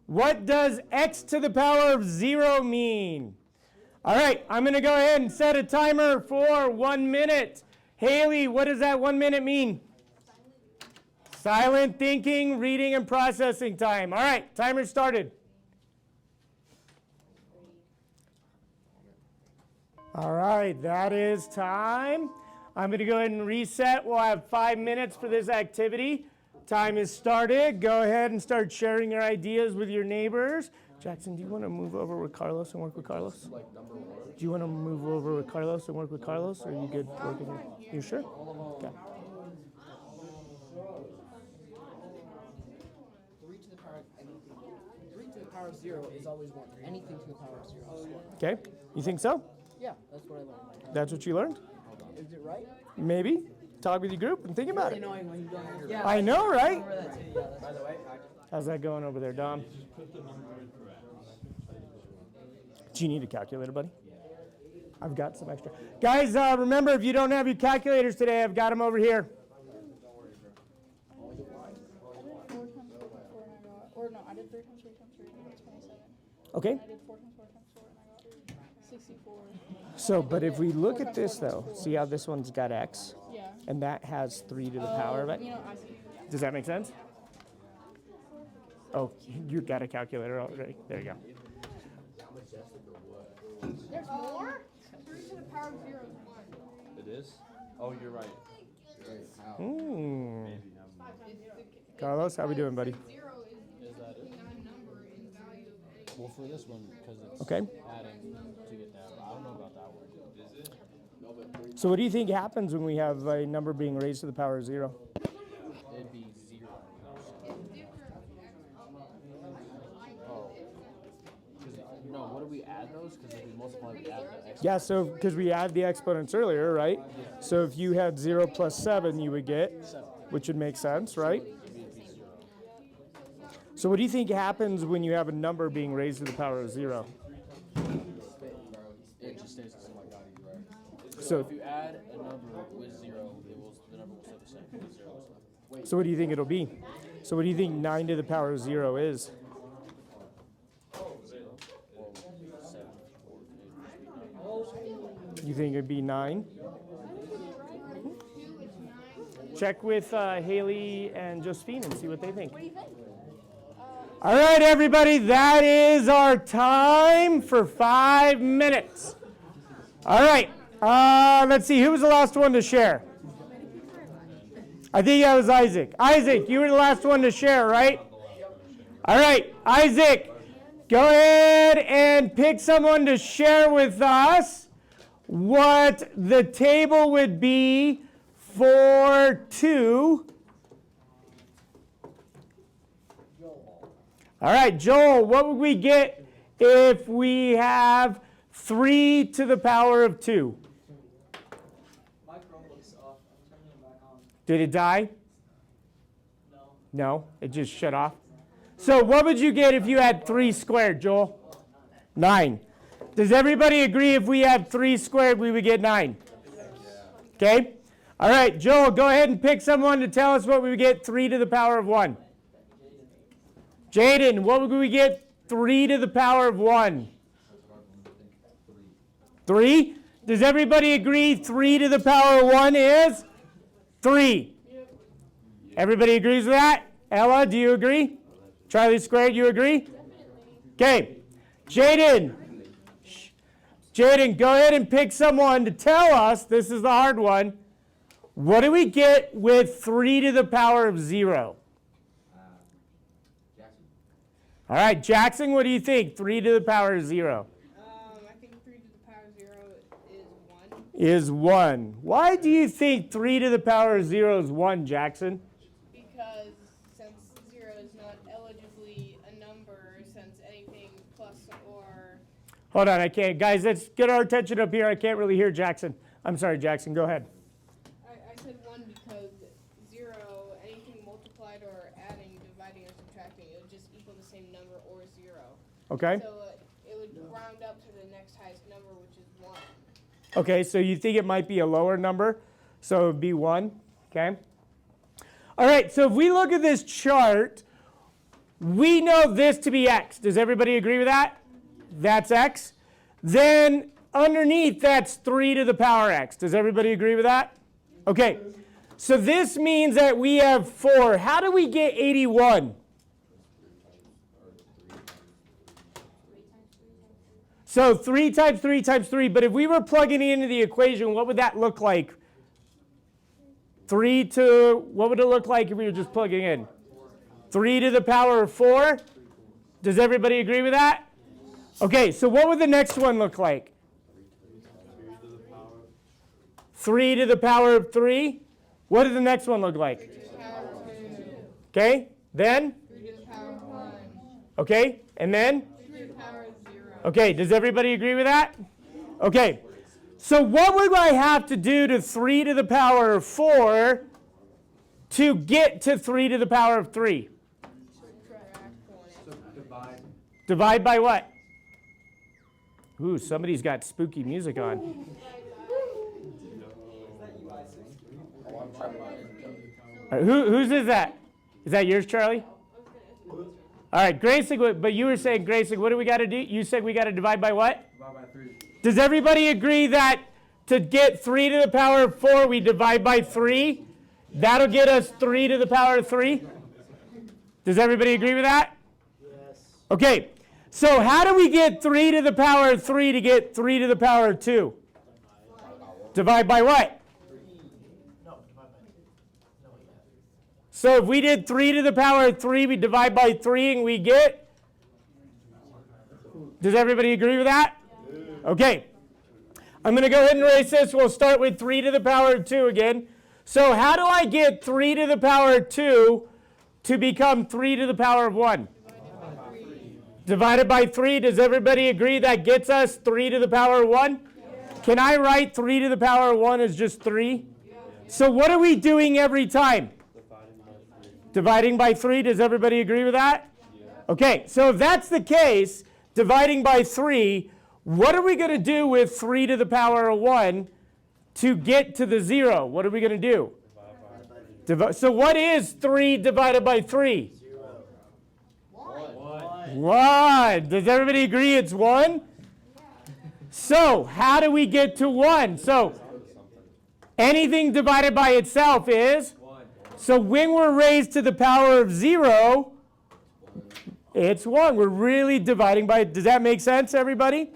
What does x to the power of 0 mean? All right, I'm going to go ahead and set a timer for 1 minute. Haley, what does that 1 minute mean? Silent thinking, reading, and processing time. All right, timer started. All right, that is time. I'm going to go ahead and reset. We'll have 5 minutes for this activity. Time is started. Go ahead and start sharing your ideas with your neighbors. Jackson, do you want to move over with Carlos and work with Carlos? Do you want to move over with Carlos and work with Carlos? Or are you good working here? You sure? Okay. 3 to the power of anything. 3 to the power of 0 is always 1. Anything to the power of 0 is 1. Okay. You think so? Yeah, that's what I learned. That's what you learned? Is it right? Maybe. Talk with your group and think about it. Yeah, I know, right? By the way, How's that going over there, Dom? Do you need a calculator, buddy? I've got some extra. Guys, remember, if you don't have your calculators today, I've got them over here. I did 3 times 3 times 3 and I got 27. Okay. And I did 4 times 4 times 4 and I got 64. So, but if we look at this, though, see how this one's got x? Yeah. And that has 3 to the power of it? You know, I see. Yeah. Does that make sense? Oh, you got a calculator already. There you go. There's more? 3 to the power of 0 is 1. It is? Oh, you're right. Carlos, how we doing, buddy? 0 is a number in value of any. Well, for this one, because it's Okay. adding to get that, but I don't know about that one. Is it? So what do you think happens when we have a number being raised to the power of 0? It'd be 0. Oh. No, what do we add those? Because if we multiply, we add the x. Yeah, so because we add the exponents earlier, right? So if you had 0 plus 7, you would get, which would make sense, right? So what do you think happens when you have a number being raised to the power of 0? It just stays the same. So If you add a number with 0, the number will stay the same. With 0 is left. So what do you think it'll be? So what do you think 9 to the power of 0 is? You think it'd be 9? Check with Haley and Josephine and see what they think. All right, everybody, that is our time for 5 minutes. All right, let's see, who was the last one to share? I think that was Isaac. Isaac, you were the last one to share, right? All right, Isaac, go ahead and pick someone to share with us what the table would be for 2. All right, Joel, what would we get if we have 3 to the power of 2? My Chromebook's off. I'm turning it back on. Did it die? No. No, it just shut off. So what would you get if you had 3 squared, Joel? 9. Does everybody agree if we had 3 squared, we would get 9? Okay. All right, Joel, go ahead and pick someone to tell us what we would get 3 to the power of 1. Jaden, what would we get 3 to the power of 1? 3? Does everybody agree 3 to the power of 1 is 3? Everybody agrees with that? Ella, do you agree? Charlie squared, you agree? Okay. Jaden, go ahead and pick someone to tell us, this is the hard one, what do we get with 3 to the power of 0? All right, Jackson, what do you think? 3 to the power of 0. I think 3 to the power of 0 is 1. Is 1. Why do you think 3 to the power of 0 is 1, Jackson? Because since 0 is not eligibly a number, since anything plus or... Hold on, I can't. Guys, let's get our attention up here. I can't really hear Jackson. I'm sorry, Jackson, go ahead. I said 1 because 0, anything multiplied or adding, dividing, or subtracting, it would just equal the same number or 0. Okay? So it would round up to the next highest number, which is 1. Okay, so you think it might be a lower number, so it would be 1, okay? All right, so if we look at this chart, we know this to be x. Does everybody agree with that? That's x. Then underneath, that's 3 to the power x. Does everybody agree with that? Okay, so this means that we have 4. How do we get 81? So 3 times 3 times 3, but if we were plugging it into the equation, what would that look like? 3 to, what would it look like if we were just plugging in? 3 to the power of 4? Does everybody agree with that? Okay, so what would the next one look like? 3 to the power of 3? What does the next one look like? 3 to the power of 2. Okay, then? 3 to the power of 1. Okay, and then? 3 to the power of 0. Okay, does everybody agree with that? Okay, so what would I have to do to 3 to the power of 4 to get to 3 to the power of 3? Subtract 1. So divide. Divide by what? Ooh, somebody's got spooky music on. All right, whose is that? Is that yours, Charlie? All right, Grayson, but you were saying, Grayson, what do we got to do? You said we got to divide by what? Divide by 3. Does everybody agree that to get 3 to the power of 4, we divide by 3? That'll get us 3 to the power of 3? Does everybody agree with that? Yes. Okay, so how do we get 3 to the power of 3 to get 3 to the power of 2? Divide by what? So if we did 3 to the power of 3, we divide by 3 and we get? Does everybody agree with that? Okay. I'm going to go ahead and erase this. We'll start with 3 to the power of 2 again. So how do I get 3 to the power of 2 to become 3 to the power of 1? Divided by 3. Does everybody agree that gets us 3 to the power of 1? Can I write 3 to the power of 1 as just 3? So what are we doing every time? Dividing by 3. Does everybody agree with that? Okay, so if that's the case, dividing by 3, what are we going to do with 3 to the power of 1 to get to the 0? What are we going to do? So what is 3 divided by 3? 1. Does everybody agree it's 1? So how do we get to 1? So anything divided by itself is? So when we're raised to the power of 0, it's 1. We're really dividing by, does that make sense, everybody?